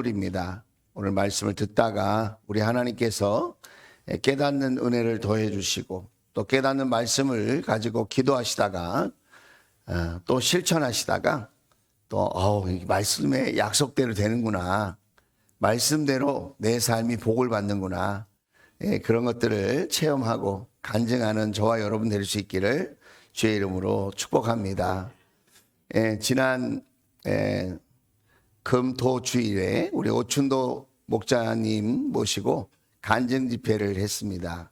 입니다. 오늘 말씀을 듣다가 우리 하나님께서 깨닫는 은혜를 더해 주시고 또 깨닫는 말씀을 가지고 기도하시다가 또 실천하시다가 또 이 말씀의 약속대로 되는구나, 말씀대로 내 삶이 복을 받는구나, 그런 것들을 체험하고 간증하는 저와 여러분 될 수 있기를 주의 이름으로 축복합니다. 지난 금토 주일에 우리 오춘도 목자님 모시고 간증 집회를 했습니다.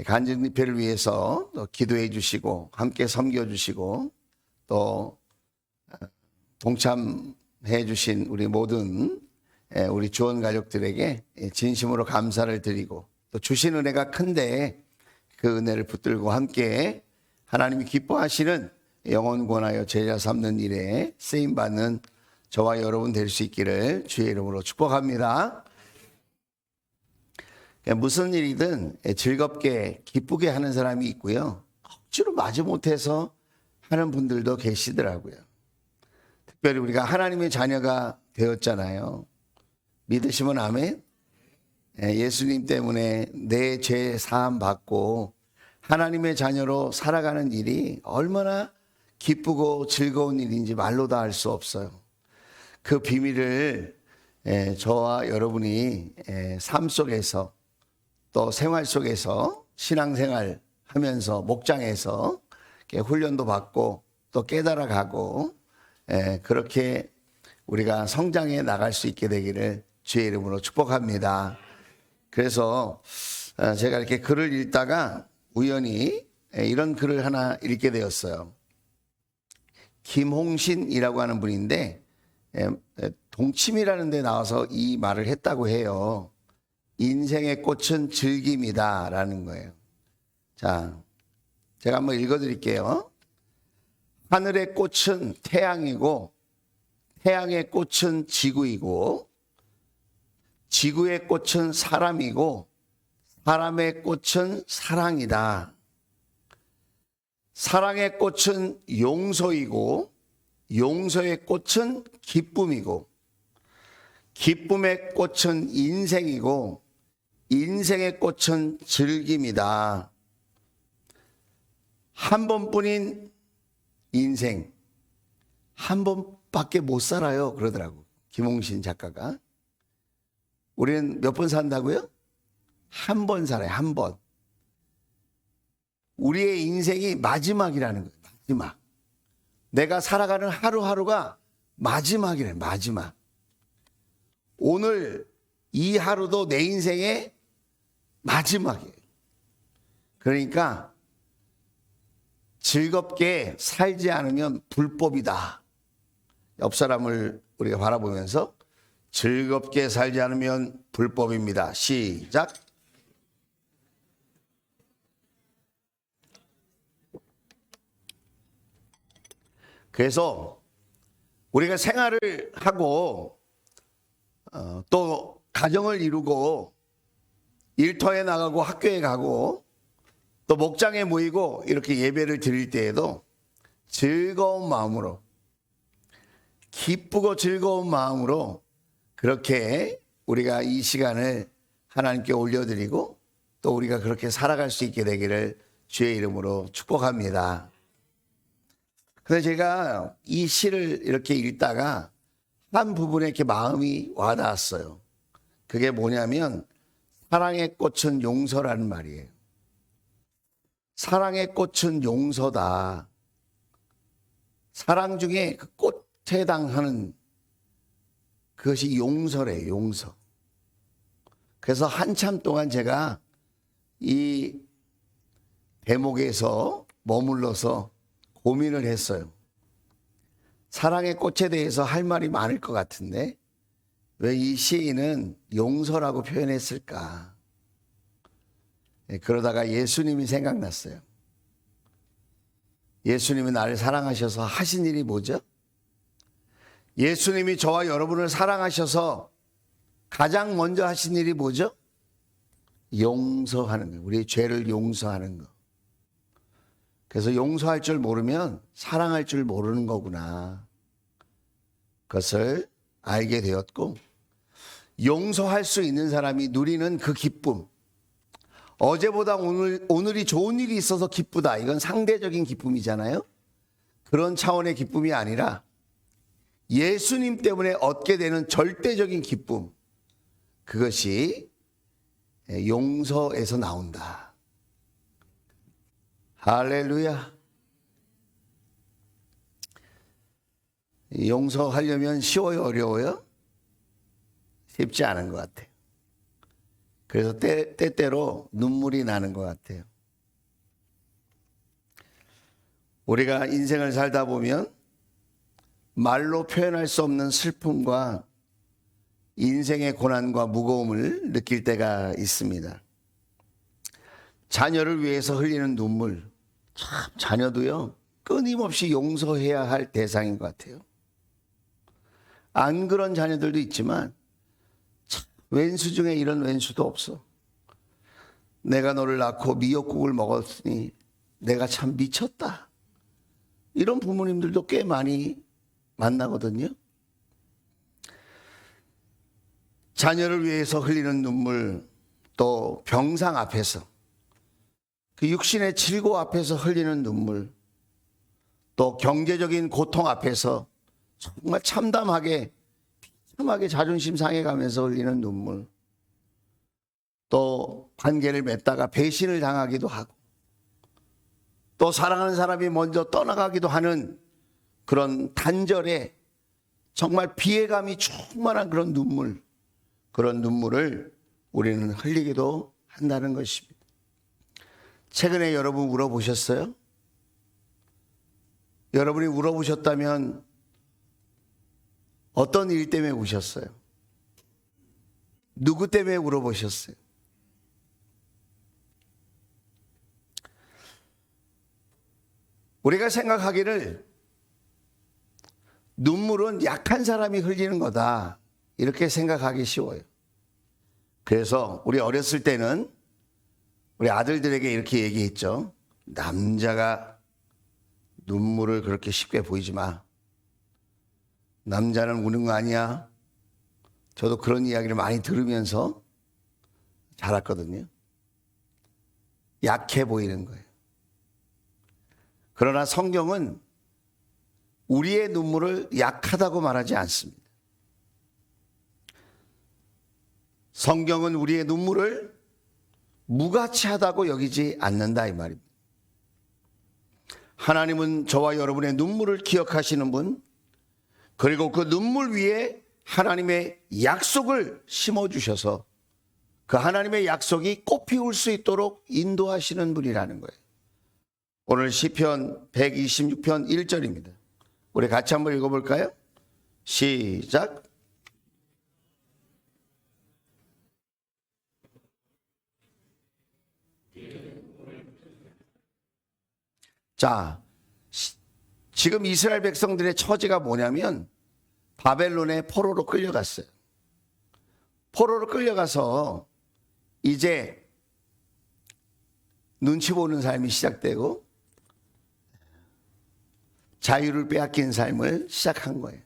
간증 집회를 위해서 또 기도해 주시고 함께 섬겨 주시고 또 동참해 주신 우리 모든 우리 주원 가족들에게 진심으로 감사를 드리고 또 주신 은혜가 큰데 그 은혜를 붙들고 함께 하나님이 기뻐하시는 영혼 권하여 제자 삼는 일에 쓰임받는 저와 여러분 될 수 있기를 주의 이름으로 축복합니다. 무슨 일이든 즐겁게 기쁘게 하는 사람이 있고요, 억지로 마지못해서 하는 분들도 계시더라고요. 특별히 우리가 하나님의 자녀가 되었잖아요. 믿으시면 아멘. 예수님 때문에 내 죄 사함 받고 하나님의 자녀로 살아가는 일이 얼마나 기쁘고 즐거운 일인지 말로 다 알 수 없어요. 그 비밀을 저와 여러분이 삶 속에서 또 생활 속에서 신앙생활 하면서 목장에서 훈련도 받고 또 깨달아가고 그렇게 우리가 성장해 나갈 수 있게 되기를 주의 이름으로 축복합니다. 그래서 제가 이렇게 글을 읽다가 우연히 이런 글을 하나 읽게 되었어요. 김홍신이라고 하는 분인데 동침이라는 데 나와서 이 말을 했다고 해요. 인생의 꽃은 즐김이다 라는 거예요. 자, 제가 한번 읽어드릴게요. 하늘의 꽃은 태양이고 태양의 꽃은 지구이고 지구의 꽃은 사람이고 사람의 꽃은 사랑이다. 사랑의 꽃은 용서이고 용서의 꽃은 기쁨이고 기쁨의 꽃은 인생이고 인생의 꽃은 즐김이다. 한 번뿐인 인생, 한 번밖에 못 살아요 그러더라고 김홍신 작가가. 우리는 몇 번 산다고요? 한 번 살아요, 한 번. 우리의 인생이 마지막이라는 거예요. 마지막. 내가 살아가는 하루하루가 마지막이래, 마지막. 오늘 이 하루도 내 인생의 마지막이에요. 그러니까 즐겁게 살지 않으면 불법이다. 옆 사람을 우리가 바라보면서 즐겁게 살지 않으면 불법입니다. 시작. 그래서 우리가 생활을 하고 또 가정을 이루고 일터에 나가고 학교에 가고 또 목장에 모이고 이렇게 예배를 드릴 때에도 즐거운 마음으로, 기쁘고 즐거운 마음으로 그렇게 우리가 이 시간을 하나님께 올려드리고 또 우리가 그렇게 살아갈 수 있게 되기를 주의 이름으로 축복합니다. 그래서 제가 이 시를 이렇게 읽다가 한 부분에 이렇게 마음이 와닿았어요. 그게 뭐냐면 사랑의 꽃은 용서라는 말이에요. 사랑의 꽃은 용서다. 사랑 중에 그 꽃에 해당하는 그것이 용서래요, 용서. 그래서 한참 동안 제가 이 대목에서 머물러서 고민을 했어요. 사랑의 꽃에 대해서 할 말이 많을 것 같은데 왜 이 시인은 용서라고 표현했을까? 그러다가 예수님이 생각났어요. 예수님이 나를 사랑하셔서 하신 일이 뭐죠? 예수님이 저와 여러분을 사랑하셔서 가장 먼저 하신 일이 뭐죠? 용서하는 거예요. 우리의 죄를 용서하는 거. 그래서 용서할 줄 모르면 사랑할 줄 모르는 거구나. 그것을 알게 되었고 용서할 수 있는 사람이 누리는 그 기쁨, 어제보다 오늘이 좋은 일이 있어서 기쁘다, 이건 상대적인 기쁨이잖아요. 그런 차원의 기쁨이 아니라 예수님 때문에 얻게 되는 절대적인 기쁨, 그것이 용서에서 나온다. 할렐루야. 용서하려면 쉬워요, 어려워요? 쉽지 않은 것 같아요. 그래서 때때로 눈물이 나는 것 같아요. 우리가 인생을 살다 보면 말로 표현할 수 없는 슬픔과 인생의 고난과 무거움을 느낄 때가 있습니다. 자녀를 위해서 흘리는 눈물, 참 자녀도요 끊임없이 용서해야 할 대상인 것 같아요. 안 그런 자녀들도 있지만 참 왼수 중에 이런 왼수도 없어. 내가 너를 낳고 미역국을 먹었으니 내가 참 미쳤다, 이런 부모님들도 꽤 많이 만나거든요. 자녀를 위해서 흘리는 눈물, 또 병상 앞에서, 그 육신의 질고 앞에서 흘리는 눈물, 또 경제적인 고통 앞에서 정말 참담하게 자존심 상해가면서 흘리는 눈물, 또 관계를 맺다가 배신을 당하기도 하고, 또 사랑하는 사람이 먼저 떠나가기도 하는 그런 단절에 정말 비애감이 충만한 그런 눈물, 그런 눈물을 우리는 흘리기도 한다는 것입니다. 최근에 여러분 울어보셨어요? 여러분이 울어보셨다면 어떤 일 때문에 우셨어요? 누구 때문에 울어보셨어요? 우리가 생각하기를 눈물은 약한 사람이 흘리는 거다, 이렇게 생각하기 쉬워요. 그래서 우리 어렸을 때는 우리 아들들에게 이렇게 얘기했죠. 남자가 눈물을 그렇게 쉽게 보이지 마. 남자는 우는 거 아니야. 저도 그런 이야기를 많이 들으면서 자랐거든요. 약해 보이는 거예요. 그러나 성경은 우리의 눈물을 약하다고 말하지 않습니다. 성경은 우리의 눈물을 무가치하다고 여기지 않는다, 이 말입니다. 하나님은 저와 여러분의 눈물을 기억하시는 분, 그리고 그 눈물 위에 하나님의 약속을 심어주셔서 그 하나님의 약속이 꽃피울 수 있도록 인도하시는 분이라는 거예요. 오늘 시편 126편 1절입니다. 우리 같이 한번 읽어볼까요? 시작. 자, 지금 이스라엘 백성들의 처지가 뭐냐면 바벨론의 포로로 끌려갔어요. 포로로 끌려가서 이제 눈치 보는 삶이 시작되고 자유를 빼앗긴 삶을 시작한 거예요.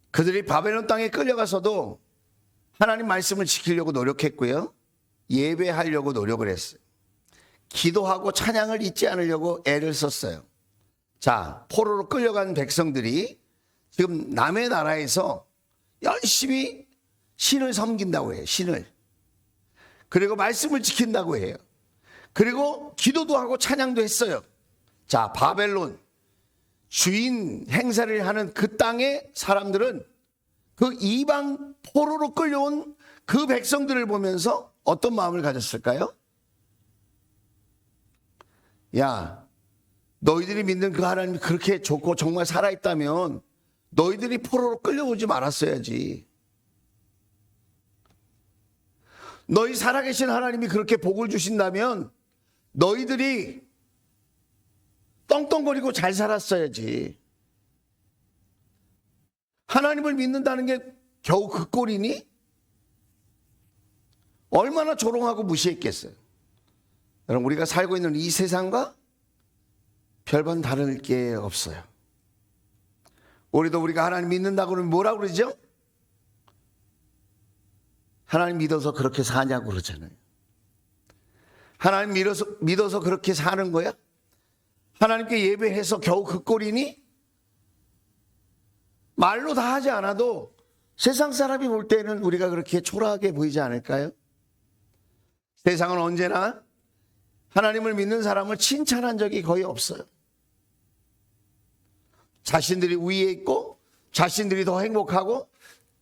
그들이 바벨론 땅에 끌려가서도 하나님 말씀을 지키려고 노력했고요. 예배하려고 노력을 했어요. 기도하고 찬양을 잊지 않으려고 애를 썼어요. 자, 포로로 끌려간 백성들이 지금 남의 나라에서 열심히 신을 섬긴다고 해요. 신을. 그리고 말씀을 지킨다고 해요. 그리고 기도도 하고 찬양도 했어요. 자, 바벨론 주인 행세를 하는 그 땅의 사람들은 그 이방 포로로 끌려온 그 백성들을 보면서 어떤 마음을 가졌을까요? 야, 너희들이 믿는 그 하나님이 그렇게 좋고 정말 살아있다면 너희들이 포로로 끌려오지 말았어야지. 너희 살아계신 하나님이 그렇게 복을 주신다면 너희들이 떵떵거리고 잘 살았어야지. 하나님을 믿는다는 게 겨우 그 꼴이니? 얼마나 조롱하고 무시했겠어요. 여러분, 우리가 살고 있는 이 세상과 별반 다를 게 없어요. 우리도 우리가 하나님 믿는다고 그러면 뭐라고 그러죠? 하나님 믿어서 그렇게 사냐고 그러잖아요. 하나님 믿어서 그렇게 사는 거야? 하나님께 예배해서 겨우 그 꼴이니? 말로 다 하지 않아도 세상 사람이 볼 때는 우리가 그렇게 초라하게 보이지 않을까요? 세상은 언제나 하나님을 믿는 사람을 칭찬한 적이 거의 없어요. 자신들이 위에 있고, 자신들이 더 행복하고,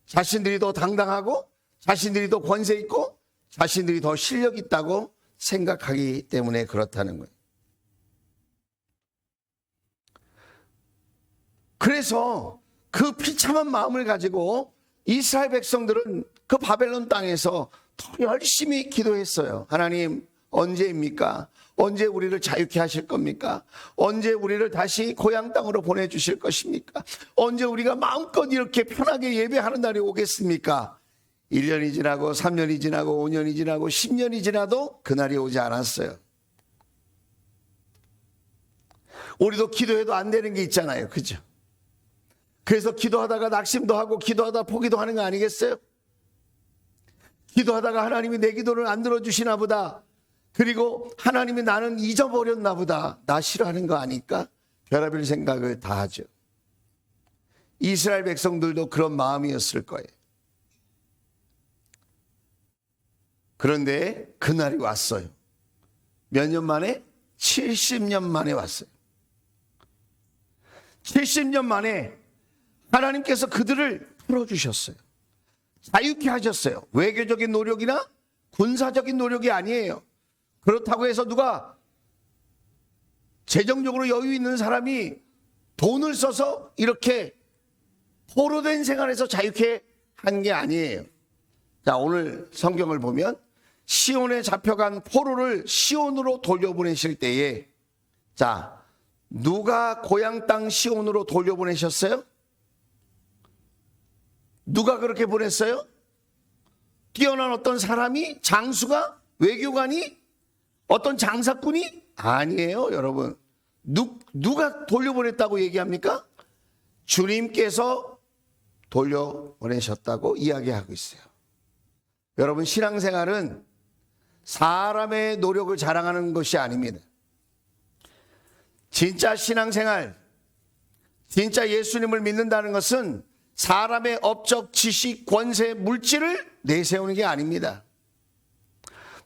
자신들이 더 당당하고, 자신들이 더 권세 있고, 자신들이 더 실력 있다고 생각하기 때문에 그렇다는 거예요. 그래서 그 비참한 마음을 가지고 이스라엘 백성들은 그 바벨론 땅에서 더 열심히 기도했어요. 하나님, 언제입니까? 언제 우리를 자유케 하실 겁니까? 언제 우리를 다시 고향 땅으로 보내주실 것입니까? 언제 우리가 마음껏 이렇게 편하게 예배하는 날이 오겠습니까? 1년이 지나고 3년이 지나고 5년이 지나고 10년이 지나도 그날이 오지 않았어요. 우리도 기도해도 안 되는 게 있잖아요. 그죠? 그래서 기도하다가 낙심도 하고 기도하다 포기도 하는 거 아니겠어요? 기도하다가 하나님이 내 기도를 안 들어주시나 보다. 그리고 하나님이 나는 잊어버렸나 보다. 나 싫어하는 거 아닐까? 별의별 생각을 다 하죠. 이스라엘 백성들도 그런 마음이었을 거예요. 그런데 그날이 왔어요. 몇 년 만에? 70년 만에 왔어요. 70년 만에 하나님께서 그들을 풀어주셨어요. 자유케 하셨어요. 외교적인 노력이나 군사적인 노력이 아니에요. 그렇다고 해서 누가 재정적으로 여유 있는 사람이 돈을 써서 이렇게 포로된 생활에서 자유케 한 게 아니에요. 자, 오늘 성경을 보면 시온에 잡혀간 포로를 시온으로 돌려보내실 때에, 자, 누가 고향 땅 시온으로 돌려보내셨어요? 누가 그렇게 보냈어요? 뛰어난 어떤 사람이, 장수가, 외교관이, 어떤 장사꾼이? 아니에요, 여러분. 누가 돌려보냈다고 얘기합니까? 주님께서 돌려보내셨다고 이야기하고 있어요. 여러분, 신앙생활은 사람의 노력을 자랑하는 것이 아닙니다. 진짜 신앙생활, 진짜 예수님을 믿는다는 것은 사람의 업적, 지식, 권세, 물질을 내세우는 게 아닙니다.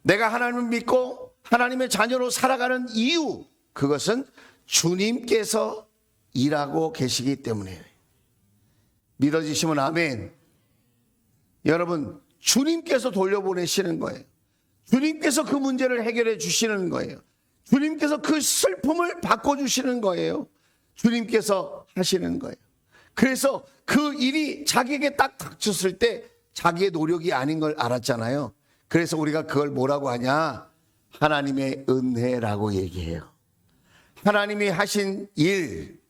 내가 하나님을 믿고 하나님의 자녀로 살아가는 이유, 그것은 주님께서 일하고 계시기 때문에. 믿어지시면 아멘. 여러분, 주님께서 돌려보내시는 거예요. 주님께서 그 문제를 해결해 주시는 거예요. 주님께서 그 슬픔을 바꿔주시는 거예요. 주님께서 하시는 거예요. 그래서 그 일이 자기에게 딱 닥쳤을 때 자기의 노력이 아닌 걸 알았잖아요. 그래서 우리가 그걸 뭐라고 하냐? 하나님의 은혜라고 얘기해요. 하나님이 하신 일,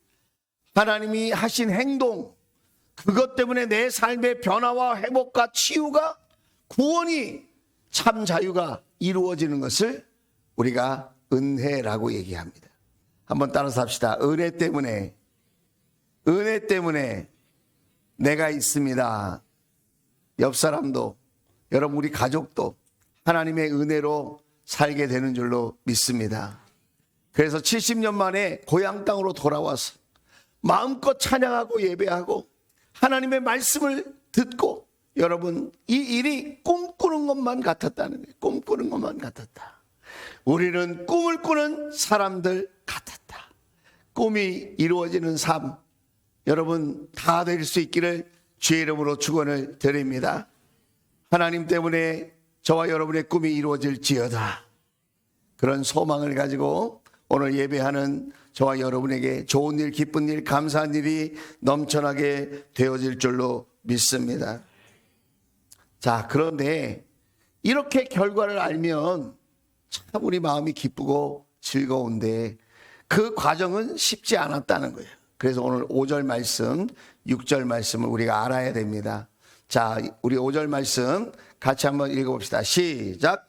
하나님이 하신 행동, 그것 때문에 내 삶의 변화와 회복과 치유가, 구원이, 참 자유가 이루어지는 것을 우리가 은혜라고 얘기합니다. 한번 따라서 합시다. 은혜 때문에 내가 있습니다. 옆 사람도, 여러분 우리 가족도 하나님의 은혜로 살게 되는 줄로 믿습니다. 그래서 70년 만에 고향 땅으로 돌아와서 마음껏 찬양하고 예배하고 하나님의 말씀을 듣고, 여러분 이 일이 꿈꾸는 것만 같았다는 거예요. 꿈꾸는 것만 같았다. 우리는 꿈을 꾸는 사람들 같았다. 꿈이 이루어지는 삶, 여러분 다 될 수 있기를 주의 이름으로 축원을 드립니다. 하나님 때문에 저와 여러분의 꿈이 이루어질지어다. 그런 소망을 가지고 오늘 예배하는 저와 여러분에게 좋은 일, 기쁜 일, 감사한 일이 넘쳐나게 되어질 줄로 믿습니다. 자, 그런데 이렇게 결과를 알면 참 우리 마음이 기쁘고 즐거운데 그 과정은 쉽지 않았다는 거예요. 그래서 오늘 5절 말씀, 6절 말씀을 우리가 알아야 됩니다. 자, 우리 5절 말씀 같이 한번 읽어봅시다. 시작.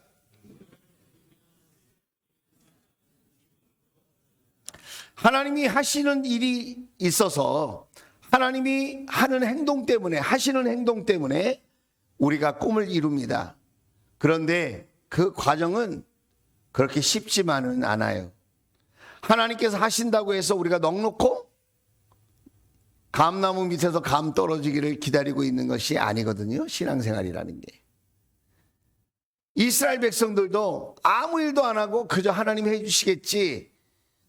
하나님이 하시는 일이 있어서, 하나님이 하는 행동 때문에, 하시는 행동 때문에 우리가 꿈을 이룹니다. 그런데 그 과정은 그렇게 쉽지만은 않아요. 하나님께서 하신다고 해서 우리가 넉놓고 감나무 밑에서 감 떨어지기를 기다리고 있는 것이 아니거든요. 신앙생활이라는 게. 이스라엘 백성들도 아무 일도 안 하고 그저 하나님이 해주시겠지,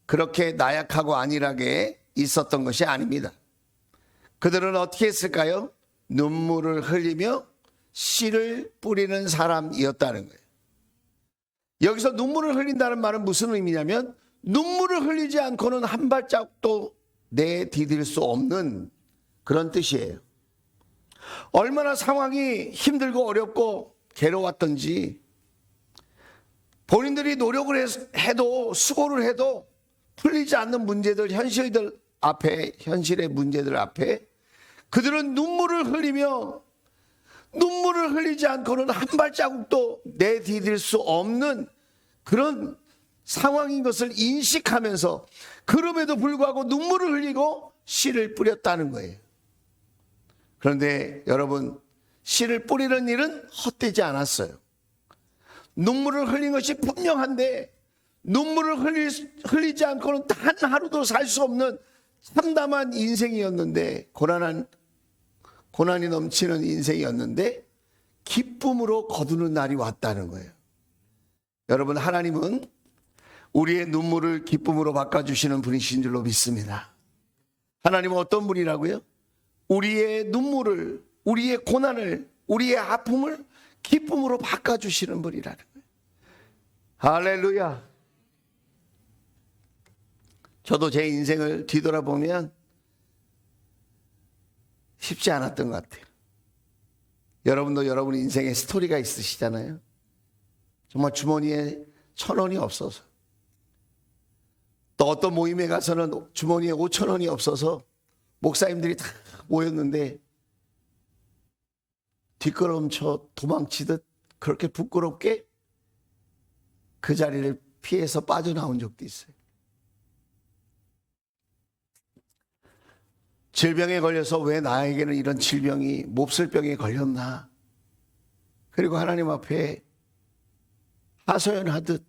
그렇게 나약하고 안일하게 있었던 것이 아닙니다. 그들은 어떻게 했을까요? 눈물을 흘리며 씨를 뿌리는 사람이었다는 거예요. 여기서 눈물을 흘린다는 말은 무슨 의미냐면, 눈물을 흘리지 않고는 한 발짝도 내디딜 수 없는 그런 뜻이에요. 얼마나 상황이 힘들고 어렵고 괴로웠던지, 본인들이 노력을 해도 수고를 해도 풀리지 않는 문제들, 현실의 문제들 앞에 그들은 눈물을 흘리며, 눈물을 흘리지 않고는 한 발자국도 내디딜 수 없는 그런 상황인 것을 인식하면서, 그럼에도 불구하고 눈물을 흘리고 씨를 뿌렸다는 거예요. 그런데 여러분, 씨를 뿌리는 일은 헛되지 않았어요. 눈물을 흘린 것이 분명한데, 눈물을 흘리지 않고는 단 하루도 살 수 없는 참담한 인생이었는데, 고난이 넘치는 인생이었는데 기쁨으로 거두는 날이 왔다는 거예요. 여러분, 하나님은 우리의 눈물을 기쁨으로 바꿔주시는 분이신 줄로 믿습니다. 하나님은 어떤 분이라고요? 우리의 눈물을, 우리의 고난을, 우리의 아픔을 기쁨으로 바꿔주시는 분이라는 거예요. 할렐루야. 저도 제 인생을 뒤돌아보면 쉽지 않았던 것 같아요. 여러분도 여러분 인생에 스토리가 있으시잖아요. 정말 주머니에 1,000원이 없어서, 또 어떤 모임에 가서는 주머니에 5,000원이 없어서 목사님들이 다 모였는데 뒷걸음쳐 도망치듯 그렇게 부끄럽게 그 자리를 피해서 빠져나온 적도 있어요. 질병에 걸려서 왜 나에게는 이런 질병이, 몹쓸병에 걸렸나, 그리고 하나님 앞에 하소연하듯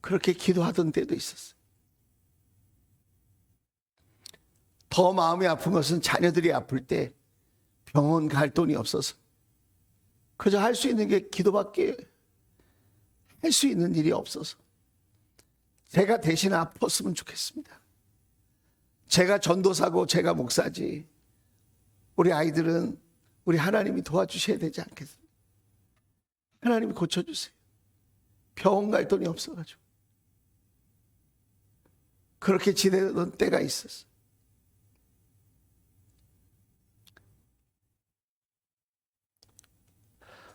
그렇게 기도하던 때도 있었어요. 더 마음이 아픈 것은 자녀들이 아플 때 병원 갈 돈이 없어서 그저 할 수 있는 게 기도밖에 할 수 있는 일이 없어서 제가 대신 아팠으면 좋겠습니다. 제가 전도사고 제가 목사지, 우리 아이들은 우리 하나님이 도와주셔야 되지 않겠습니까? 하나님이 고쳐주세요. 병원 갈 돈이 없어가지고 그렇게 지내던 때가 있었어.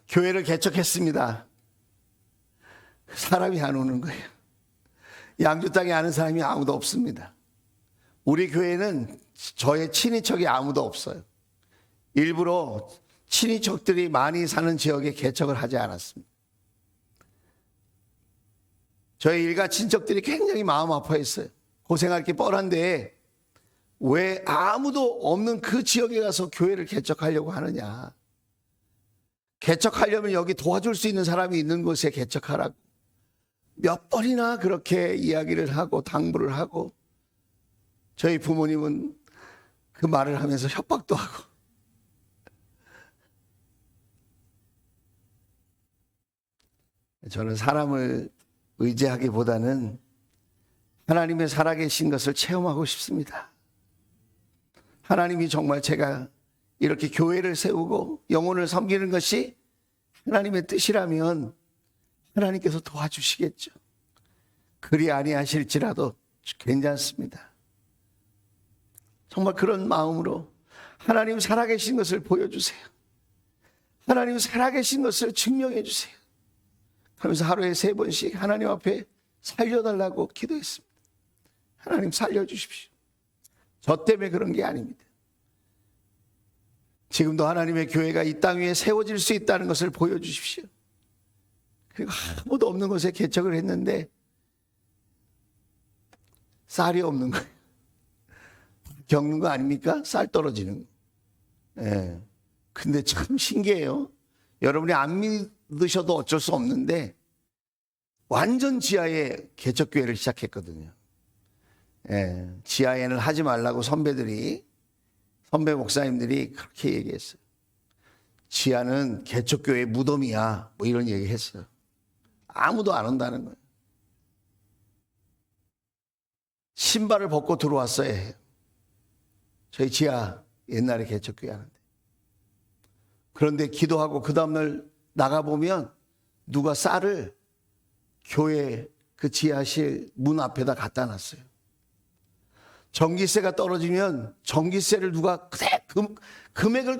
교회를 개척했습니다. 사람이 안 오는 거예요. 양주 땅에 아는 사람이 아무도 없습니다. 우리 교회는 저의 친인척이 아무도 없어요. 일부러 친인척들이 많이 사는 지역에 개척을 하지 않았습니다. 저희 일가 친척들이 굉장히 마음 아파했어요. 고생할 게 뻔한데 왜 아무도 없는 그 지역에 가서 교회를 개척하려고 하느냐. 개척하려면 여기 도와줄 수 있는 사람이 있는 곳에 개척하라고 몇 번이나 그렇게 이야기를 하고 당부를 하고, 저희 부모님은 그 말을 하면서 협박도 하고. 저는 사람을 의지하기보다는 하나님의 살아계신 것을 체험하고 싶습니다. 하나님이 정말 제가 이렇게 교회를 세우고 영혼을 섬기는 것이 하나님의 뜻이라면 하나님께서 도와주시겠죠. 그리 아니하실지라도 괜찮습니다. 정말 그런 마음으로 하나님 살아계신 것을 보여주세요. 하나님 살아계신 것을 증명해 주세요. 하면서 하루에 3번씩 하나님 앞에 살려달라고 기도했습니다. 하나님 살려주십시오. 저 때문에 그런 게 아닙니다. 지금도 하나님의 교회가 이 땅 위에 세워질 수 있다는 것을 보여주십시오. 그리고 아무도 없는 곳에 개척을 했는데 쌀이 없는 거예요. 겪는 거 아닙니까? 쌀 떨어지는 거. 예. 근데 참 신기해요. 여러분이 안 믿으셔도 어쩔 수 없는데 완전 지하에 개척교회를 시작했거든요. 예, 지하에는 하지 말라고 선배 목사님들이 그렇게 얘기했어요. 지하는 개척교회 무덤이야, 뭐 이런 얘기 했어요. 아무도 안 온다는 거예요. 신발을 벗고 들어왔어야 해요. 저희 지하 옛날에 개척교회 하는데. 그런데 기도하고 그 다음날 나가보면 누가 쌀을 교회 그 지하실 문 앞에다 갖다 놨어요. 전기세가 떨어지면 전기세를 누가 금액을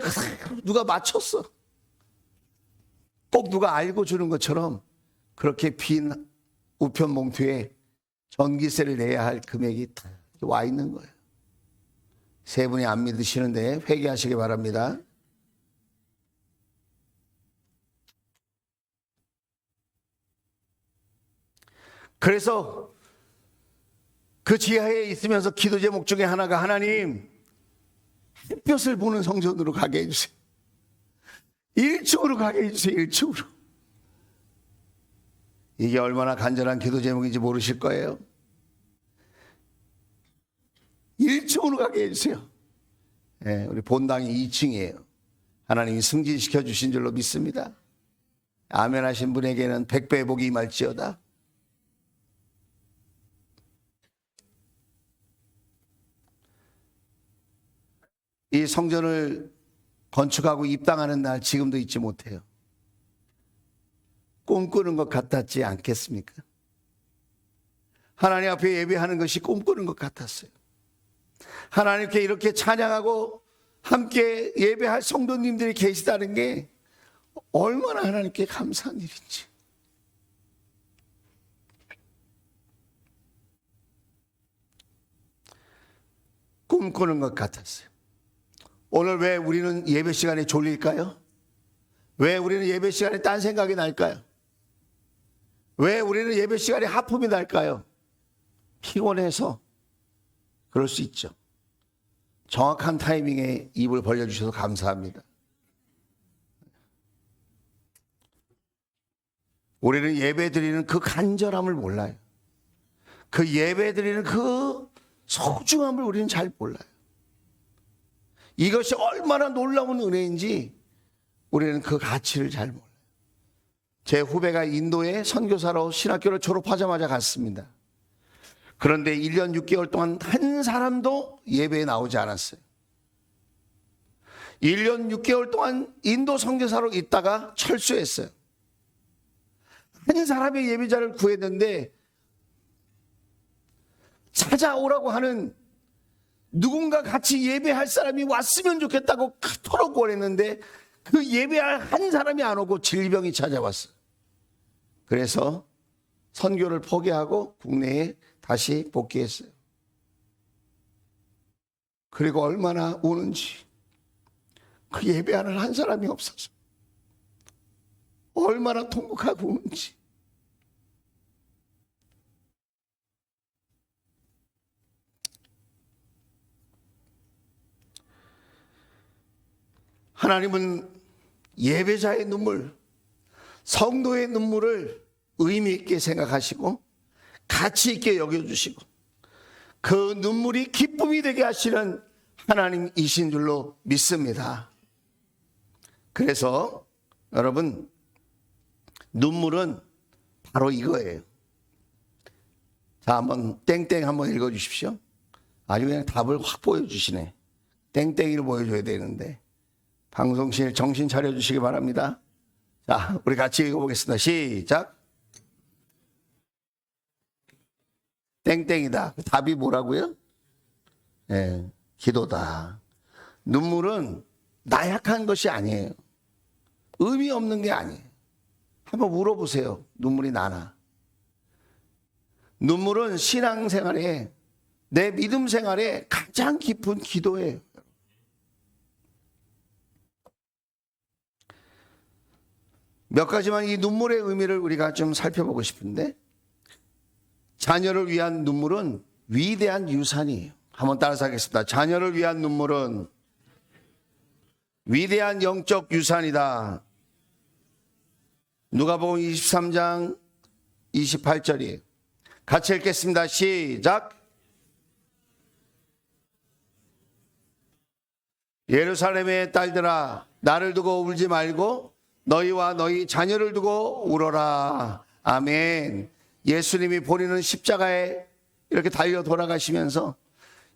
누가 맞췄어. 꼭 누가 알고 주는 것처럼 그렇게 빈 우편 봉투에 전기세를 내야 할 금액이 다 와 있는 거예요. 세 분이 안 믿으시는데 회개하시기 바랍니다. 그래서 그 지하에 있으면서 기도 제목 중에 하나가 하나님 햇볕을 보는 성전으로 가게 해주세요. 1층으로 가게 해주세요. 1층으로. 이게 얼마나 간절한 기도 제목인지 모르실 거예요. 1층으로 가게 해주세요. 네, 우리 본당이 2층이에요. 하나님이 승진시켜 주신 줄로 믿습니다. 아멘 하신 분에게는 100배의 복이 임할지어다. 이 성전을 건축하고 입당하는 날 지금도 잊지 못해요. 꿈꾸는 것 같았지 않겠습니까? 하나님 앞에 예배하는 것이 꿈꾸는 것 같았어요. 하나님께 이렇게 찬양하고 함께 예배할 성도님들이 계시다는 게 얼마나 하나님께 감사한 일인지. 꿈꾸는 것 같았어요. 오늘 왜 우리는 예배 시간에 졸릴까요? 왜 우리는 예배 시간에 딴 생각이 날까요? 왜 우리는 예배 시간에 하품이 날까요? 피곤해서 그럴 수 있죠. 정확한 타이밍에 입을 벌려주셔서 감사합니다. 우리는 예배 드리는 그 간절함을 몰라요. 그 예배 드리는 그 소중함을 우리는 잘 몰라요. 이것이 얼마나 놀라운 은혜인지 우리는 그 가치를 잘 몰라요. 제 후배가 인도에 선교사로 신학교를 졸업하자마자 갔습니다. 그런데 1년 6개월 동안 한 사람도 예배에 나오지 않았어요. 1년 6개월 동안 인도 선교사로 있다가 철수했어요. 한 사람의 예배자를 구했는데 찾아오라고 하는 누군가 같이 예배할 사람이 왔으면 좋겠다고 그토록 원했는데 그 예배할 한 사람이 안 오고 질병이 찾아왔어요. 그래서 선교를 포기하고 국내에 다시 복귀했어요. 그리고 얼마나 우는지, 그 예배하는 한 사람이 없어서 얼마나 통곡하고 우는지. 하나님은 예배자의 눈물, 성도의 눈물을 의미 있게 생각하시고 가치 있게 여겨주시고 그 눈물이 기쁨이 되게 하시는 하나님이신 줄로 믿습니다. 그래서 여러분, 눈물은 바로 이거예요. 자, 한번 땡땡 한번 읽어주십시오. 아주 그냥 답을 확 보여주시네. 땡땡이를 보여줘야 되는데 방송실 정신 차려주시기 바랍니다. 자, 우리 같이 읽어보겠습니다. 시작. 땡땡이다. 답이 뭐라고요? 네, 기도다. 눈물은 나약한 것이 아니에요. 의미 없는 게 아니에요. 한번 물어보세요. 눈물이 나나? 눈물은 신앙생활에, 내 믿음 생활에 가장 깊은 기도예요. 몇 가지만 이 눈물의 의미를 우리가 좀 살펴보고 싶은데, 자녀를 위한 눈물은 위대한 유산이에요. 한번 따라서 하겠습니다. 자녀를 위한 눈물은 위대한 영적 유산이다. 누가복음 23장 28절이에요. 같이 읽겠습니다. 시작. 예루살렘의 딸들아, 나를 두고 울지 말고 너희와 너희 자녀를 두고 울어라. 아멘. 예수님이 본인은 십자가에 이렇게 달려 돌아가시면서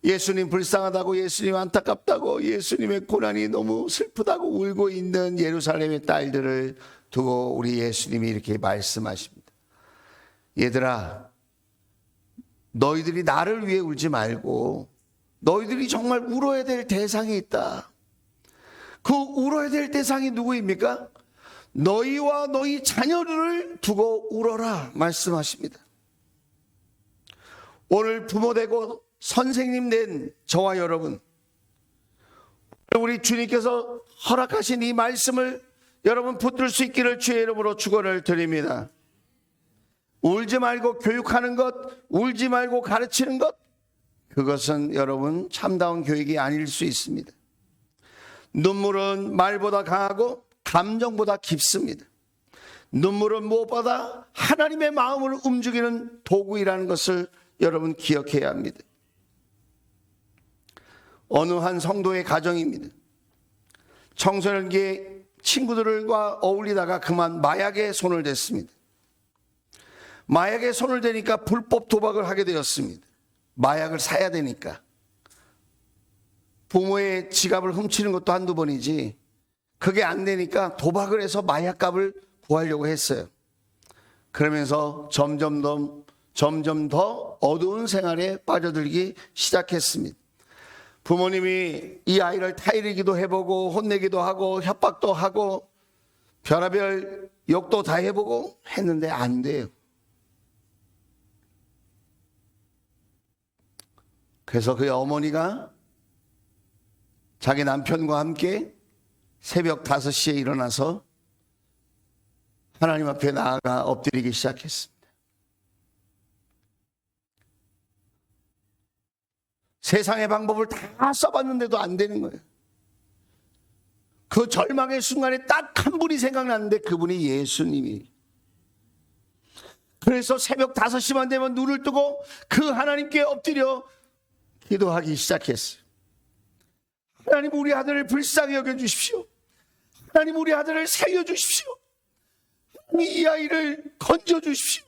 예수님 불쌍하다고, 예수님 안타깝다고, 예수님의 고난이 너무 슬프다고 울고 있는 예루살렘의 딸들을 두고 우리 예수님이 이렇게 말씀하십니다. 얘들아, 너희들이 나를 위해 울지 말고 너희들이 정말 울어야 될 대상이 있다. 그 울어야 될 대상이 누구입니까? 너희와 너희 자녀를 두고 울어라 말씀하십니다. 오늘 부모 되고 선생님 된 저와 여러분, 우리 주님께서 허락하신 이 말씀을 여러분 붙들 수 있기를 주의 이름으로 축원을 드립니다. 울지 말고 교육하는 것, 울지 말고 가르치는 것, 그것은 여러분 참다운 교육이 아닐 수 있습니다. 눈물은 말보다 강하고 감정보다 깊습니다. 눈물은 무엇보다 하나님의 마음을 움직이는 도구이라는 것을 여러분 기억해야 합니다. 어느 한 성도의 가정입니다. 청소년기에 친구들과 어울리다가 그만 마약에 손을 댔습니다. 마약에 손을 대니까 불법 도박을 하게 되었습니다. 마약을 사야 되니까. 부모의 지갑을 훔치는 것도 한두 번이지 그게 안 되니까 도박을 해서 마약값을 구하려고 했어요. 그러면서 점점 더 어두운 생활에 빠져들기 시작했습니다. 부모님이 이 아이를 타이르기도 해보고 혼내기도 하고 협박도 하고 별의별 욕도 다 해보고 했는데 안 돼요. 그래서 그의 어머니가 자기 남편과 함께 새벽 5시에 일어나서 하나님 앞에 나아가 엎드리기 시작했습니다. 세상의 방법을 다 써봤는데도 안 되는 거예요. 그 절망의 순간에 딱 한 분이 생각났는데 그분이 예수님이. 그래서 새벽 5시만 되면 눈을 뜨고 그 하나님께 엎드려 기도하기 시작했어요. 하나님, 우리 아들을 불쌍히 여겨주십시오. 하나님, 우리 아들을 살려주십시오. 이 아이를 건져주십시오.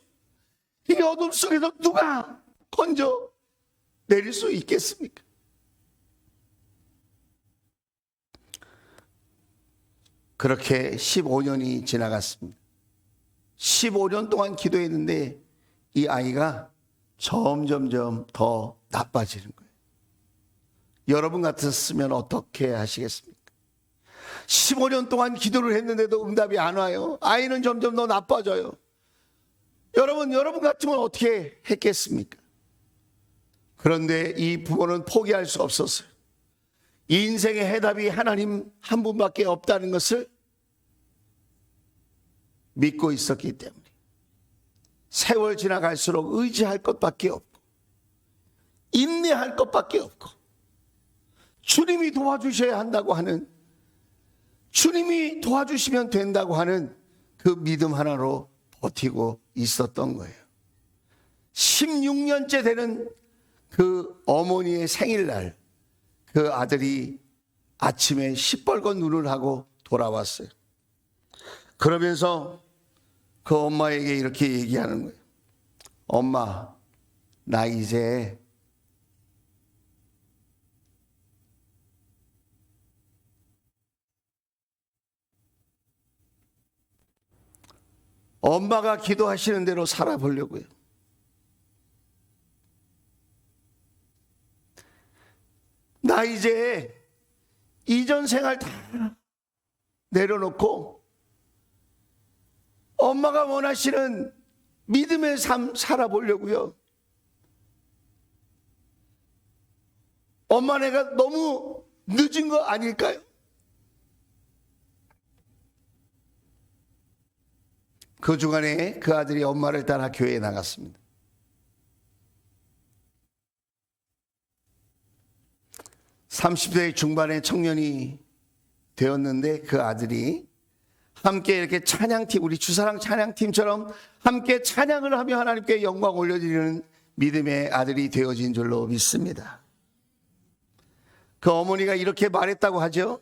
이 어둠 속에서 누가 건져 내릴 수 있겠습니까? 그렇게 15년이 지나갔습니다. 15년 동안 기도했는데 이 아이가 점점점 더 나빠지는 거예요. 여러분 같았으면 어떻게 하시겠습니까? 15년 동안 기도를 했는데도 응답이 안 와요. 아이는 점점 더 나빠져요. 여러분 같으면 어떻게 했겠습니까? 그런데 이 부모는 포기할 수 없었어요. 이 인생의 해답이 하나님 한 분밖에 없다는 것을 믿고 있었기 때문에 세월 지나갈수록 의지할 것밖에 없고 인내할 것밖에 없고 주님이 도와주셔야 한다고 하는, 주님이 도와주시면 된다고 하는 그 믿음 하나로 버티고 있었던 거예요. 16년째 되는 그 어머니의 생일날 그 아들이 아침에 시뻘건 눈을 하고 돌아왔어요. 그러면서 그 엄마에게 이렇게 얘기하는 거예요. 엄마, 나 이제 엄마가 기도하시는 대로 살아보려고요. 나 이제 이전 생활 다 내려놓고 엄마가 원하시는 믿음의 삶 살아보려고요. 엄마, 내가 너무 늦은 거 아닐까요? 그 주간에 그 아들이 엄마를 따라 교회에 나갔습니다. (30대) 중반의 청년이 되었는데 그 아들이 함께 이렇게 찬양팀, 우리 주사랑 찬양팀처럼 함께 찬양을 하며 하나님께 영광 올려드리는 믿음의 아들이 되어진 줄로 믿습니다. 그 어머니가 이렇게 말했다고 하죠.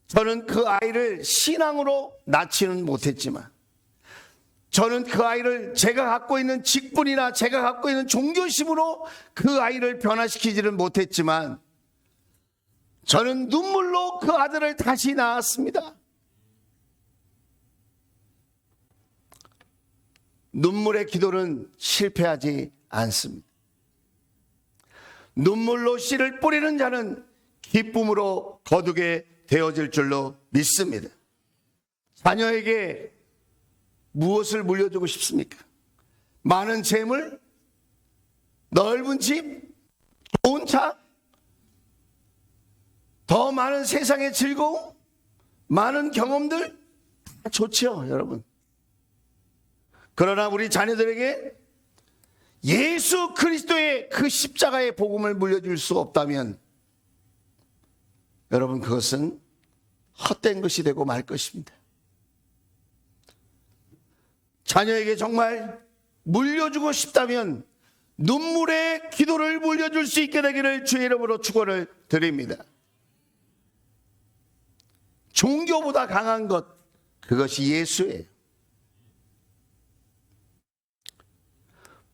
저는 그 아이를 신앙으로 낳지는 못했지만, 저는 그 아이를 제가 갖고 있는 직분이나 제가 갖고 있는 종교심으로 그 아이를 변화시키지는 못했지만, 저는 눈물로 그 아들을 다시 낳았습니다. 눈물의 기도는 실패하지 않습니다. 눈물로 씨를 뿌리는 자는 기쁨으로 거두게 되어질 줄로 믿습니다. 자녀에게 무엇을 물려주고 싶습니까? 많은 재물, 넓은 집, 좋은 차, 더 많은 세상의 즐거움, 많은 경험들 다 좋죠, 여러분. 그러나 우리 자녀들에게 예수 그리스도의 그 십자가의 복음을 물려줄 수 없다면 여러분, 그것은 헛된 것이 되고 말 것입니다. 자녀에게 정말 물려주고 싶다면 눈물의 기도를 물려줄 수 있게 되기를 주의 이름으로 축원을 드립니다. 종교보다 강한 것, 그것이 예수예요.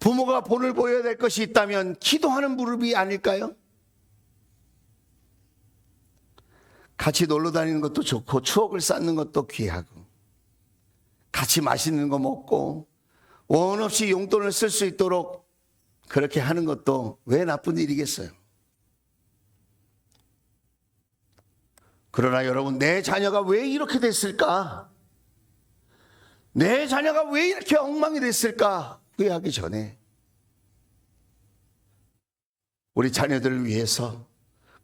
부모가 본을 보여야 될 것이 있다면 기도하는 무릎이 아닐까요? 같이 놀러 다니는 것도 좋고 추억을 쌓는 것도 귀하고, 같이 맛있는 거 먹고 원 없이 용돈을 쓸 수 있도록 그렇게 하는 것도 왜 나쁜 일이겠어요? 그러나 여러분, 내 자녀가 왜 이렇게 됐을까? 내 자녀가 왜 이렇게 엉망이 됐을까? 후회하기 전에 우리 자녀들을 위해서,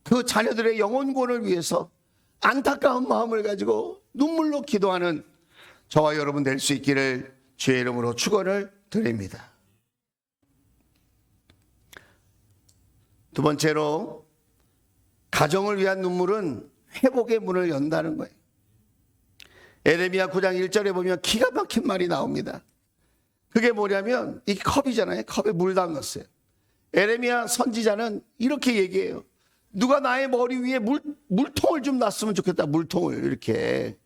그 자녀들의 영혼권을 위해서 안타까운 마음을 가지고 눈물로 기도하는 저와 여러분 될 수 있기를 주의 이름으로 축원을 드립니다. 두 번째로, 가정을 위한 눈물은 회복의 문을 연다는 거예요. 에레미야 9장 1절에 보면 기가 막힌 말이 나옵니다. 그게 뭐냐면 이 컵이잖아요. 컵에 물 담갔어요. 에레미야 선지자는 이렇게 얘기해요. 누가 나의 머리 위에 물통을 좀 놨으면 좋겠다. 물통을 이렇게.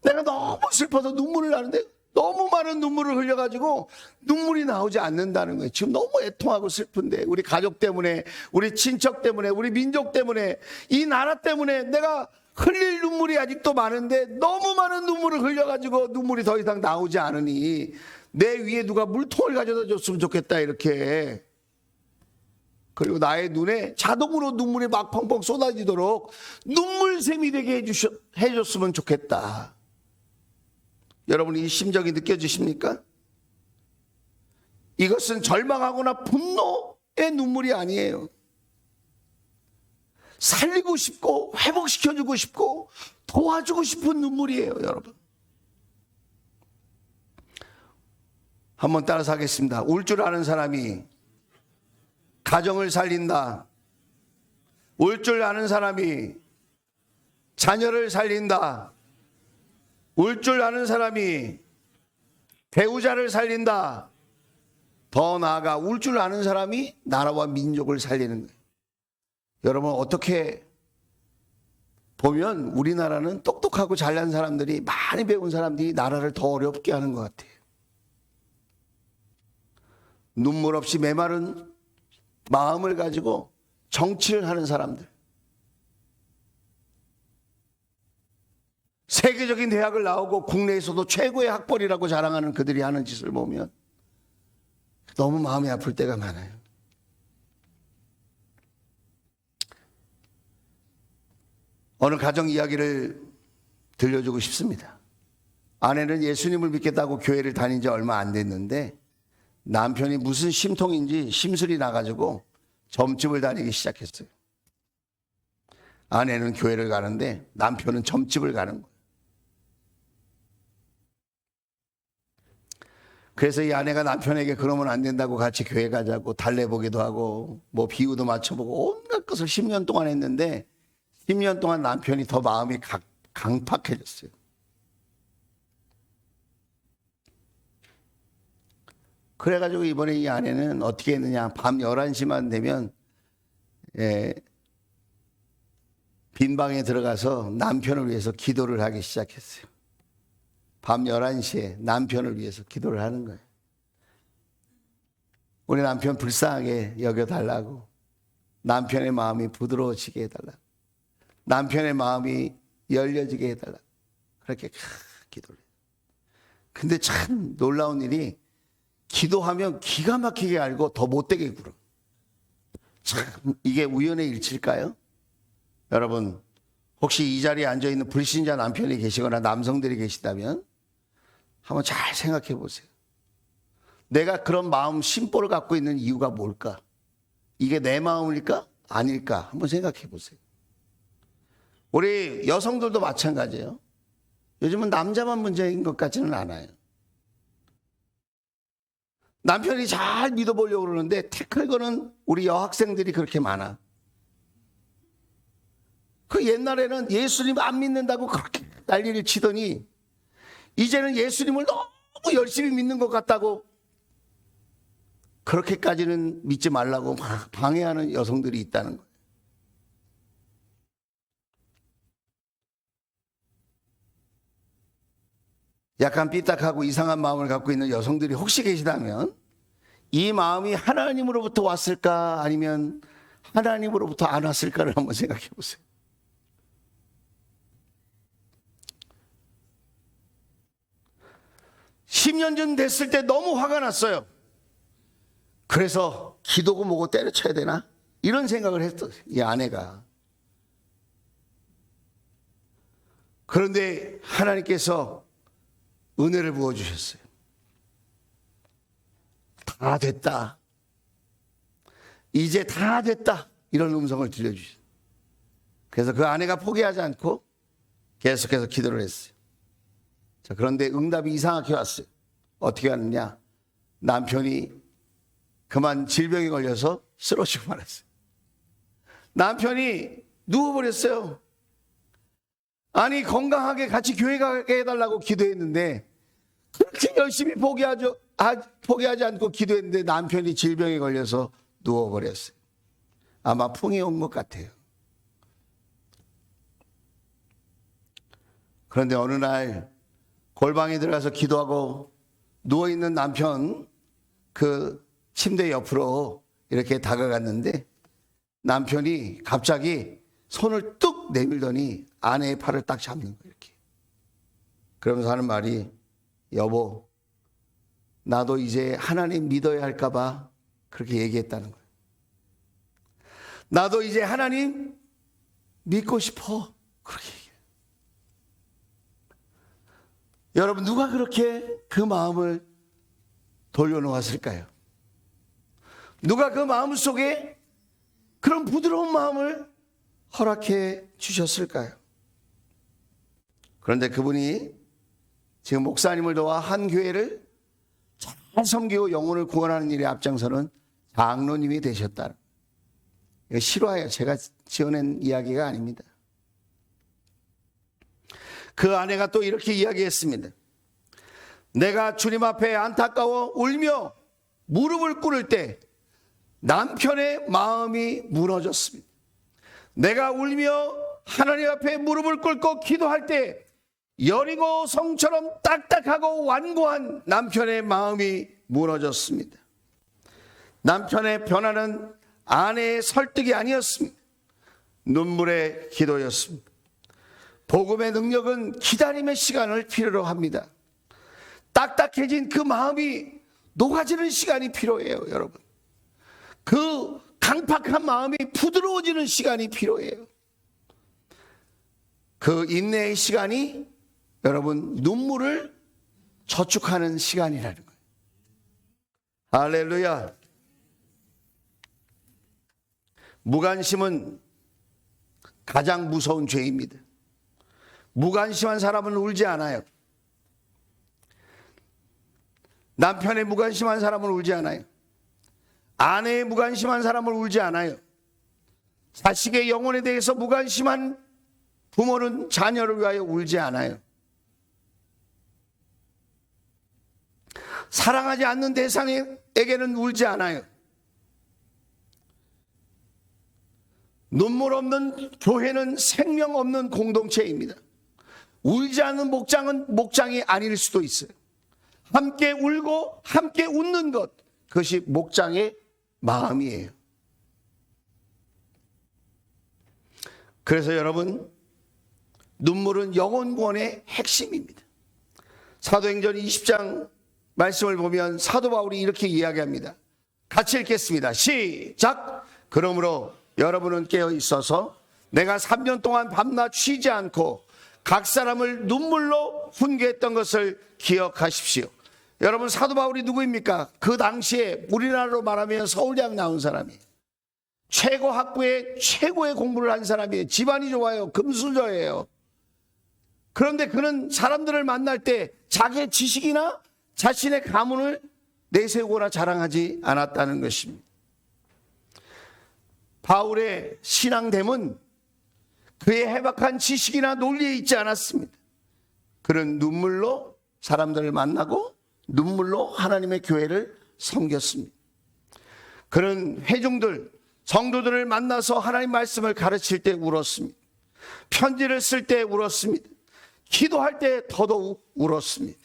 내가 너무 슬퍼서 눈물을 나는데 너무 많은 눈물을 흘려가지고 눈물이 나오지 않는다는 거예요. 지금 너무 애통하고 슬픈데, 우리 가족 때문에, 우리 친척 때문에, 우리 민족 때문에, 이 나라 때문에 내가 흘릴 눈물이 아직도 많은데 너무 많은 눈물을 흘려가지고 눈물이 더 이상 나오지 않으니 내 위에 누가 물통을 가져다 줬으면 좋겠다, 이렇게. 그리고 나의 눈에 자동으로 눈물이 막 펑펑 쏟아지도록 눈물샘이 되게 해줬으면 좋겠다. 여러분, 이 심정이 느껴지십니까? 이것은 절망하거나 분노의 눈물이 아니에요. 살리고 싶고 회복시켜주고 싶고 도와주고 싶은 눈물이에요, 여러분. 한번 따라서 하겠습니다. 울 줄 아는 사람이 가정을 살린다. 울 줄 아는 사람이 자녀를 살린다. 울 줄 아는 사람이 배우자를 살린다. 더 나아가 울 줄 아는 사람이 나라와 민족을 살리는 거예요. 여러분, 어떻게 보면 우리나라는 똑똑하고 잘난 사람들이, 많이 배운 사람들이 나라를 더 어렵게 하는 것 같아요. 눈물 없이 메마른 마음을 가지고 정치를 하는 사람들, 세계적인 대학을 나오고 국내에서도 최고의 학벌이라고 자랑하는 그들이 하는 짓을 보면 너무 마음이 아플 때가 많아요. 어느 가정 이야기를 들려주고 싶습니다. 아내는 예수님을 믿겠다고 교회를 다닌 지 얼마 안 됐는데 남편이 무슨 심통인지 심술이 나가지고 점집을 다니기 시작했어요. 아내는 교회를 가는데 남편은 점집을 가는 거예요. 그래서 이 아내가 남편에게 그러면 안 된다고 같이 교회 가자고 달래보기도 하고 뭐 비유도 맞춰보고 온갖 것을 10년 동안 했는데 10년 동안 남편이 더 마음이 강팍해졌어요. 그래가지고 이번에 이 아내는 어떻게 했느냐, 밤 11시만 되면 빈 방에 들어가서 남편을 위해서 기도를 하기 시작했어요. 밤 11시에 남편을 위해서 기도를 하는 거예요. 우리 남편 불쌍하게 여겨달라고, 남편의 마음이 부드러워지게 해달라고, 남편의 마음이 열려지게 해달라고 그렇게 기도를 해요. 근데 참 놀라운 일이, 기도하면 기가 막히게 알고 더 못되게 굴어. 참 이게 우연의 일치일까요? 여러분, 혹시 이 자리에 앉아있는 불신자 남편이 계시거나 남성들이 계시다면 한번 잘 생각해 보세요. 내가 그런 마음 심보를 갖고 있는 이유가 뭘까? 이게 내 마음일까? 아닐까? 한번 생각해 보세요. 우리 여성들도 마찬가지예요. 요즘은 남자만 문제인 것 같지는 않아요. 남편이 잘 믿어보려고 그러는데 태클 거는 우리 여학생들이 그렇게 많아. 그 옛날에는 예수님 안 믿는다고 그렇게 난리를 치더니 이제는 예수님을 너무 열심히 믿는 것 같다고, 그렇게까지는 믿지 말라고 막 방해하는 여성들이 있다는 거예요. 약간 삐딱하고 이상한 마음을 갖고 있는 여성들이 혹시 계시다면, 이 마음이 하나님으로부터 왔을까 아니면 하나님으로부터 안 왔을까를 한번 생각해 보세요. (10년) 전 됐을 때 너무 화가 났어요. 그래서 기도고 뭐고 때려쳐야 되나? 이런 생각을 했어요, 이 아내가. 그런데 하나님께서 은혜를 부어주셨어요. 다 됐다. 이제 다 됐다. 이런 음성을 들려주셨어요. 그래서 그 아내가 포기하지 않고 계속해서 기도를 했어요. 자, 그런데 응답이 이상하게 왔어요. 어떻게 왔느냐? 남편이 그만 질병에 걸려서 쓰러지고 말았어요. 남편이 누워버렸어요. 아니, 건강하게 같이 교회 가게 해달라고 기도했는데, 그렇게 열심히 포기하지 않고 기도했는데 남편이 질병에 걸려서 누워버렸어요. 아마 풍이 온 것 같아요. 그런데 어느 날 골방에 들어가서 기도하고 누워있는 남편 그 침대 옆으로 이렇게 다가갔는데, 남편이 갑자기 손을 뚝 내밀더니 아내의 팔을 딱 잡는 거예요. 이렇게. 그러면서 하는 말이, 여보, 나도 이제 하나님 믿어야 할까 봐 그렇게 얘기했다는 거예요. 나도 이제 하나님 믿고 싶어. 그렇게 얘기해요. 여러분, 누가 그렇게 그 마음을 돌려놓았을까요? 누가 그 마음 속에 그런 부드러운 마음을 허락해 주셨을까요? 그런데 그분이 지금 목사님을 도와 한 교회를 잘 섬기고 영혼을 구원하는 일에 앞장서는 장로님이 되셨다. 이거 실화예요. 제가 지어낸 이야기가 아닙니다. 그 아내가 또 이렇게 이야기했습니다. 내가 주님 앞에 안타까워 울며 무릎을 꿇을 때 남편의 마음이 무너졌습니다. 내가 울며 하나님 앞에 무릎을 꿇고 기도할 때 여리고 성처럼 딱딱하고 완고한 남편의 마음이 무너졌습니다. 남편의 변화는 아내의 설득이 아니었습니다. 눈물의 기도였습니다. 복음의 능력은 기다림의 시간을 필요로 합니다. 딱딱해진 그 마음이 녹아지는 시간이 필요해요, 여러분. 그 강팍한 마음이 부드러워지는 시간이 필요해요. 그 인내의 시간이 여러분 눈물을 저축하는 시간이라는 거예요. 할렐루야. 무관심은 가장 무서운 죄입니다. 무관심한 사람은 울지 않아요. 남편의 무관심한 사람은 울지 않아요. 아내의 무관심한 사람은 울지 않아요. 자식의 영혼에 대해서 무관심한 부모는 자녀를 위하여 울지 않아요. 사랑하지 않는 대상에게는 울지 않아요. 눈물 없는 교회는 생명 없는 공동체입니다. 울지 않는 목장은 목장이 아닐 수도 있어요. 함께 울고 함께 웃는 것, 그것이 목장의 마음이에요. 그래서 여러분, 눈물은 영혼 구원의 핵심입니다. 사도행전 20장 말씀을 보면 사도 바울이 이렇게 이야기합니다. 같이 읽겠습니다. 시작! 그러므로 여러분은 깨어 있어서 내가 3년 동안 밤낮 쉬지 않고 각 사람을 눈물로 훈계했던 것을 기억하십시오. 여러분, 사도 바울이 누구입니까? 그 당시에 우리나라로 말하면 서울대학 나온 사람이에요. 최고 학부에 최고의 공부를 한 사람이에요. 집안이 좋아요. 금수저예요. 그런데 그는 사람들을 만날 때 자기의 지식이나 자신의 가문을 내세우거나 자랑하지 않았다는 것입니다. 바울의 신앙됨은 그의 해박한 지식이나 논리에 있지 않았습니다. 그는 눈물로 사람들을 만나고 눈물로 하나님의 교회를 섬겼습니다. 그는 회중들, 성도들을 만나서 하나님 말씀을 가르칠 때 울었습니다. 편지를 쓸 때 울었습니다. 기도할 때 더더욱 울었습니다.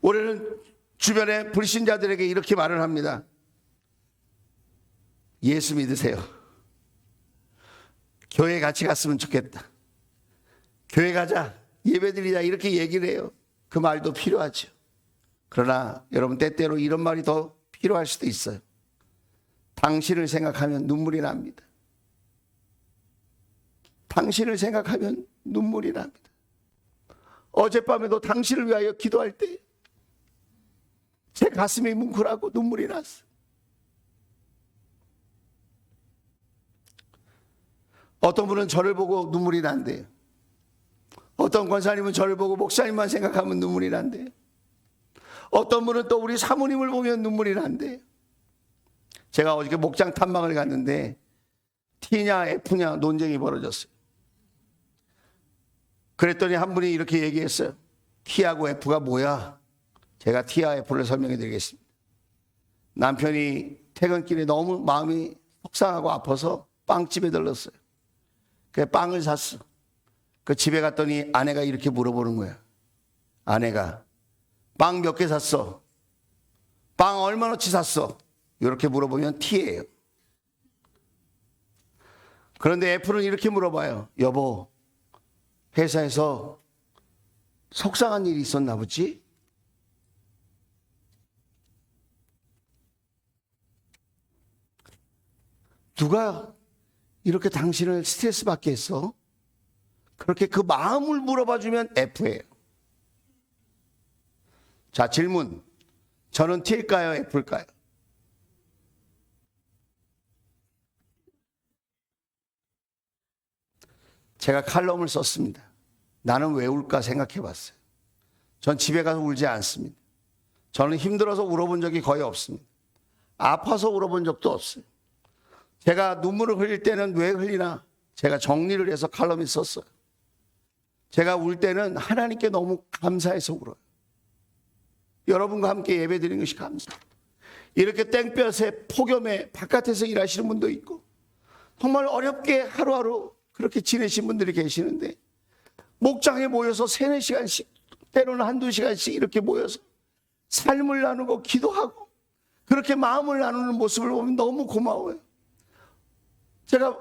올해는 주변의 불신자들에게 이렇게 말을 합니다. 예수 믿으세요. 교회 같이 갔으면 좋겠다. 교회 가자, 예배드리자, 이렇게 얘기를 해요. 그 말도 필요하죠. 그러나 여러분, 때때로 이런 말이 더 필요할 수도 있어요. 당신을 생각하면 눈물이 납니다. 당신을 생각하면 눈물이 납니다. 어젯밤에도 당신을 위하여 기도할 때 제 가슴이 뭉클하고 눈물이 났어요. 어떤 분은 저를 보고 눈물이 난대요. 어떤 권사님은 저를 보고 목사님만 생각하면 눈물이 난대요. 어떤 분은 또 우리 사모님을 보면 눈물이 난대요. 제가 어저께 목장 탐방을 갔는데 T냐 F냐 논쟁이 벌어졌어요. 그랬더니 한 분이 이렇게 얘기했어요. T하고 F가 뭐야? 제가 T와 F를 설명해 드리겠습니다. 남편이 퇴근길에 너무 마음이 속상하고 아파서 빵집에 들렀어요. 그 빵을 샀어. 그 집에 갔더니 아내가 이렇게 물어보는 거야. 아내가 빵 몇 개 샀어? 빵 얼마나치 샀어? 이렇게 물어보면 T예요. 그런데 F는 이렇게 물어봐요. 여보, 회사에서 속상한 일이 있었나 보지? 누가 이렇게 당신을 스트레스 받게 했어? 그렇게 그 마음을 물어봐주면 F예요. 자, 질문. 저는 T일까요? F일까요? 제가 칼럼을 썼습니다. 나는 왜 울까 생각해 봤어요. 전 집에 가서 울지 않습니다. 저는 힘들어서 울어본 적이 거의 없습니다. 아파서 울어본 적도 없어요. 제가 눈물을 흘릴 때는 왜 흘리나? 제가 정리를 해서 칼럼에 썼어요. 제가 울 때는 하나님께 너무 감사해서 울어요. 여러분과 함께 예배드리는 것이 감사해요. 이렇게 땡볕에 폭염에 바깥에서 일하시는 분도 있고 정말 어렵게 하루하루 그렇게 지내신 분들이 계시는데 목장에 모여서 3-4시간씩 때로는 1-2시간씩 이렇게 모여서 삶을 나누고 기도하고 그렇게 마음을 나누는 모습을 보면 너무 고마워요. 제가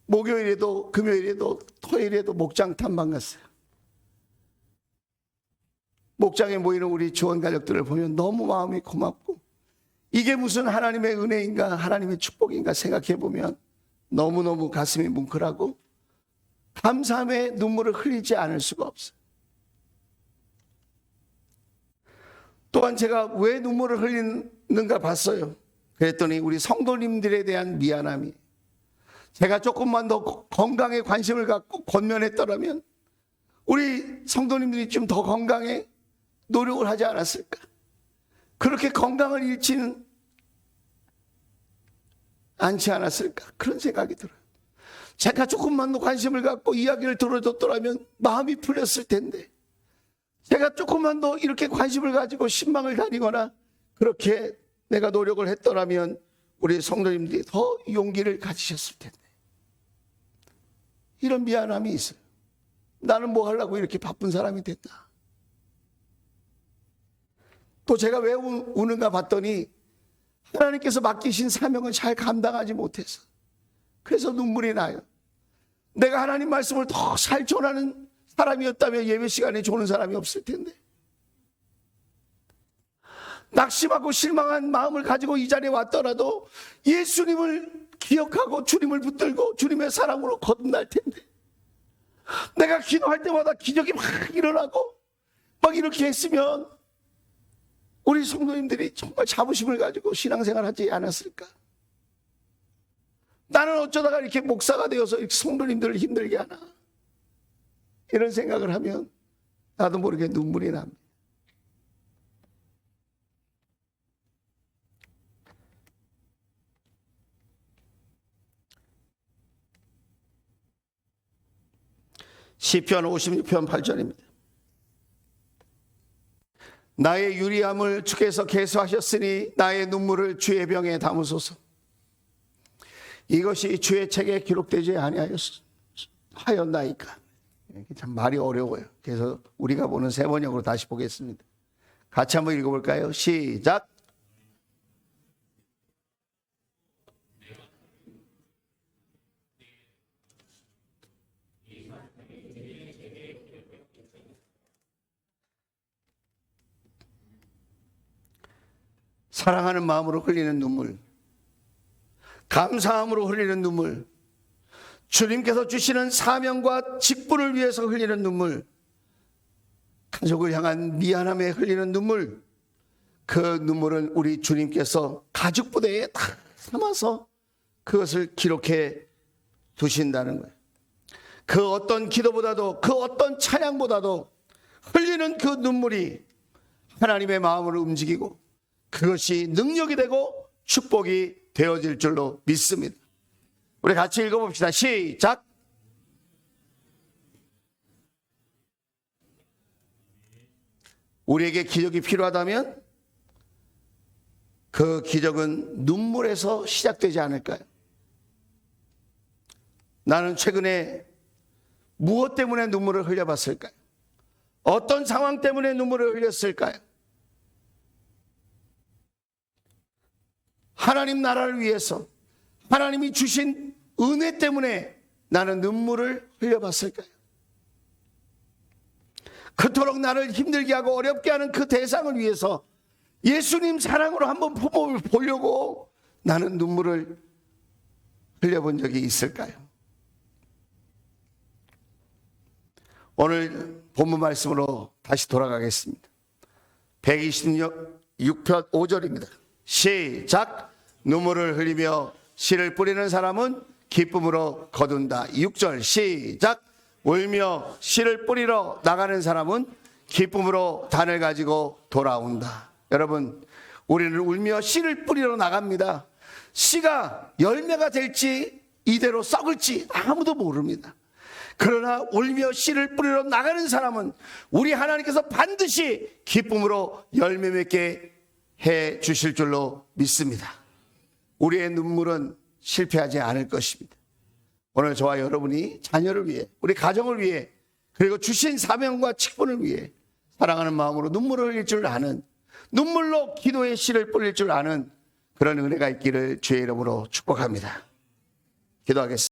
목요일에도 금요일에도 토요일에도 목장 탐방 갔어요. 목장에 모이는 우리 주원 가족들을 보면 너무 마음이 고맙고 이게 무슨 하나님의 은혜인가 하나님의 축복인가 생각해 보면 너무너무 가슴이 뭉클하고 감사함에 눈물을 흘리지 않을 수가 없어요. 또한 제가 왜 눈물을 흘리는가 봤어요. 그랬더니 우리 성도님들에 대한 미안함이, 제가 조금만 더 건강에 관심을 갖고 권면했더라면 우리 성도님들이 좀 더 건강에 노력을 하지 않았을까. 그렇게 건강을 잃지는 않지 않았을까, 그런 생각이 들어요. 제가 조금만 더 관심을 갖고 이야기를 들어줬더라면 마음이 풀렸을 텐데, 제가 조금만 더 이렇게 관심을 가지고 신방을 다니거나 그렇게 내가 노력을 했더라면 우리 성도님들이 더 용기를 가지셨을 텐데, 이런 미안함이 있어요. 나는 뭐 하려고 이렇게 바쁜 사람이 됐나. 또 제가 왜 우는가 봤더니 하나님께서 맡기신 사명을 잘 감당하지 못해서, 그래서 눈물이 나요. 내가 하나님 말씀을 더 잘 전하는 사람이었다면 예배 시간에 조는 사람이 없을 텐데, 낙심하고 실망한 마음을 가지고 이 자리에 왔더라도 예수님을 기억하고 주님을 붙들고 주님의 사랑으로 거듭날 텐데, 내가 기도할 때마다 기적이 막 일어나고 막 이렇게 했으면 우리 성도님들이 정말 자부심을 가지고 신앙생활 하지 않았을까? 나는 어쩌다가 이렇게 목사가 되어서 이렇게 성도님들을 힘들게 하나? 이런 생각을 하면 나도 모르게 눈물이 납니다. 시편 56편 8절입니다. 나의 유리함을 주께서 계수하셨으니 나의 눈물을 주의 병에 담으소서. 이것이 주의 책에 기록되지 아니하였나이까. 참 말이 어려워요. 그래서 우리가 보는 세 번역으로 다시 보겠습니다. 같이 한번 읽어볼까요? 시작. 사랑하는 마음으로 흘리는 눈물, 감사함으로 흘리는 눈물, 주님께서 주시는 사명과 직분을 위해서 흘리는 눈물, 가족을 향한 미안함에 흘리는 눈물, 그 눈물은 우리 주님께서 가죽 부대에 다 담아서 그것을 기록해 두신다는 거예요. 그 어떤 기도보다도, 그 어떤 찬양보다도 흘리는 그 눈물이 하나님의 마음을 움직이고 그것이 능력이 되고 축복이 되어질 줄로 믿습니다. 우리 같이 읽어봅시다. 시작. 우리에게 기적이 필요하다면 그 기적은 눈물에서 시작되지 않을까요? 나는 최근에 무엇 때문에 눈물을 흘려봤을까요? 어떤 상황 때문에 눈물을 흘렸을까요? 하나님 나라를 위해서 하나님이 주신 은혜 때문에 나는 눈물을 흘려봤을까요? 그토록 나를 힘들게 하고 어렵게 하는 그 대상을 위해서 예수님 사랑으로 한번 보려고 나는 눈물을 흘려본 적이 있을까요? 오늘 본문 말씀으로 다시 돌아가겠습니다. 126편 5절입니다. 시작. 눈물을 흘리며 씨를 뿌리는 사람은 기쁨으로 거둔다. 6절 시작. 울며 씨를 뿌리러 나가는 사람은 기쁨으로 단을 가지고 돌아온다. 여러분, 우리는 울며 씨를 뿌리러 나갑니다. 씨가 열매가 될지 이대로 썩을지 아무도 모릅니다. 그러나 울며 씨를 뿌리러 나가는 사람은 우리 하나님께서 반드시 기쁨으로 열매 맺게 해 주실 줄로 믿습니다. 우리의 눈물은 실패하지 않을 것입니다. 오늘 저와 여러분이 자녀를 위해, 우리 가정을 위해, 그리고 주신 사명과 직분을 위해 사랑하는 마음으로 눈물을 흘릴 줄 아는, 눈물로 기도의 씨를 뿌릴 줄 아는 그런 은혜가 있기를 주의 이름으로 축복합니다. 기도하겠습니다.